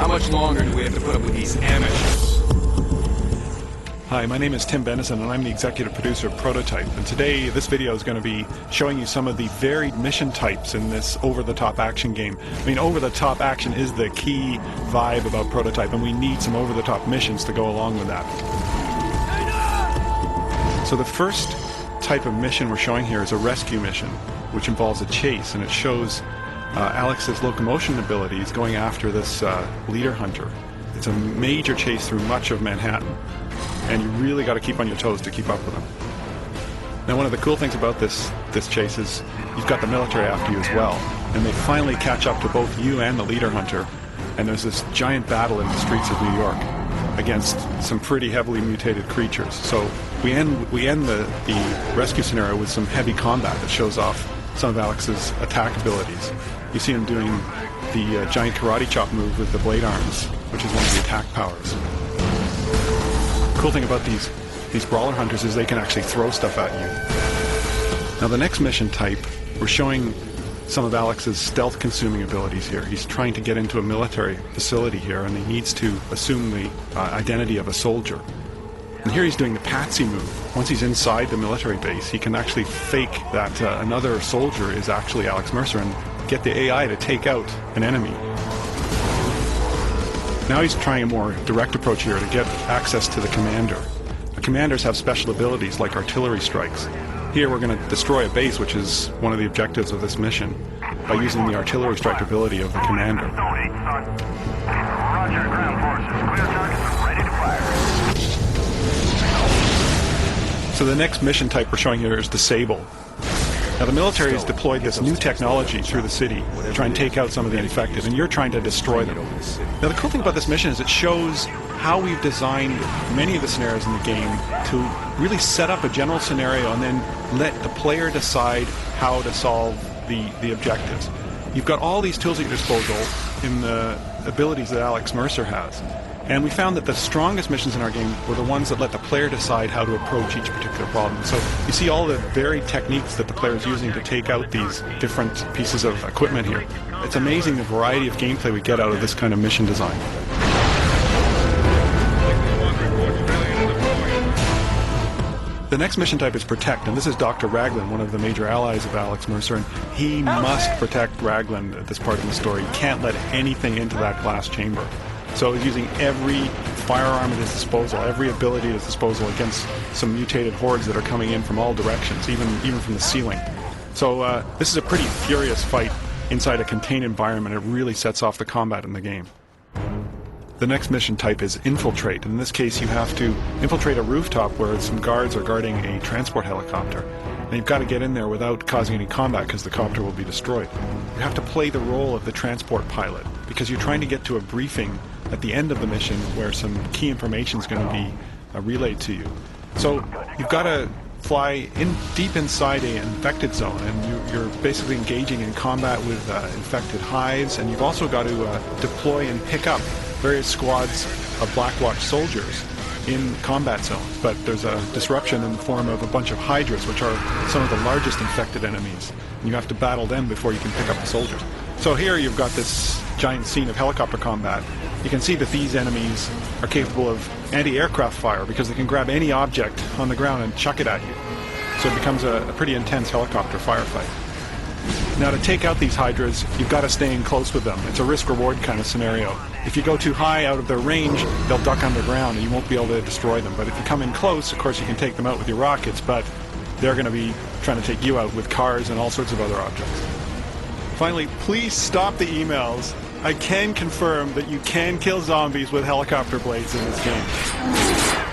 How much longer do we have to put up with these amateurs? Hi, my name is Tim Benison and I'm the executive producer of Prototype, and today this video is going to be showing you some of the varied mission types in this over-the-top action game. I mean, over-the-top action is the key vibe about Prototype, and we need some over-the-top missions to go along with that. So the first type of mission we're showing here is a rescue mission, which involves a chase, and it shows Alex's locomotion abilities going after this leader hunter. It's a major chase through much of Manhattan, and you really got to keep on your toes to keep up with him. Now, one of the cool things about this chase is you've got the military after you as well, and they finally catch up to both you and the leader hunter, and there's this giant battle in the streets of New York against some pretty heavily mutated creatures. So we end the rescue scenario with some heavy combat that shows off some of Alex's attack abilities. You see him doing the giant karate chop move with the blade arms, which is one of the attack powers. The cool thing about these brawler hunters is they can actually throw stuff at you. Now, the next mission type, we're showing some of Alex's stealth-consuming abilities here. He's trying to get into a military facility here, and he needs to assume the identity of a soldier. And here he's doing the patsy move. Once he's inside the military base, he can actually fake that another soldier is actually Alex Mercer and get the AI to take out an enemy. Now he's trying a more direct approach here to get access to the commander. The commanders have special abilities like artillery strikes. Here we're going to destroy a base, which is one of the objectives of this mission, by using the artillery strike ability of the commander. So the next mission type we're showing here is Disable. Now, the military has deployed this new technology through the city to try and take out some of the infected, and you're trying to destroy them. Now, the cool thing about this mission is it shows how we've designed many of the scenarios in the game to really set up a general scenario and then let the player decide how to solve the objectives. You've got all these tools at your disposal in the abilities that Alex Mercer has. And we found that the strongest missions in our game were the ones that let the player decide how to approach each particular problem. So you see all the varied techniques that the player is using to take out these different pieces of equipment here. It's amazing the variety of gameplay we get out of this kind of mission design. The next mission type is Protect, and this is Dr. Raglan, one of the major allies of Alex Mercer, and he must protect Raglan at this part of the story. He can't let anything into that glass chamber. So he's using every firearm at his disposal, every ability at his disposal against some mutated hordes that are coming in from all directions, even from the ceiling. So this is a pretty furious fight inside a contained environment. It really sets off the combat in the game. The next mission type is Infiltrate. In this case, you have to infiltrate a rooftop where some guards are guarding a transport helicopter. And you've got to get in there without causing any combat because the copter will be destroyed. You have to play the role of the transport pilot because you're trying to get to a briefing at the end of the mission where some key information is going to be relayed to you. So you've got to fly deep inside an infected zone, and you're basically engaging in combat with infected hives, and you've also got to deploy and pick up various squads of Blackwatch soldiers in combat zones. But there's a disruption in the form of a bunch of hydras, which are some of the largest infected enemies, and you have to battle them before you can pick up the soldiers. So here you've got this giant scene of helicopter combat. You can see that these enemies are capable of anti-aircraft fire because they can grab any object on the ground and chuck it at you. So it becomes a pretty intense helicopter firefight. Now, to take out these hydras, you've got to stay in close with them. It's a risk-reward kind of scenario. If you go too high out of their range, they'll duck underground and you won't be able to destroy them. But if you come in close, of course, you can take them out with your rockets, but they're going to be trying to take you out with cars and all sorts of other objects. Finally, please stop the emails. I can confirm that you can kill zombies with helicopter blades in this game.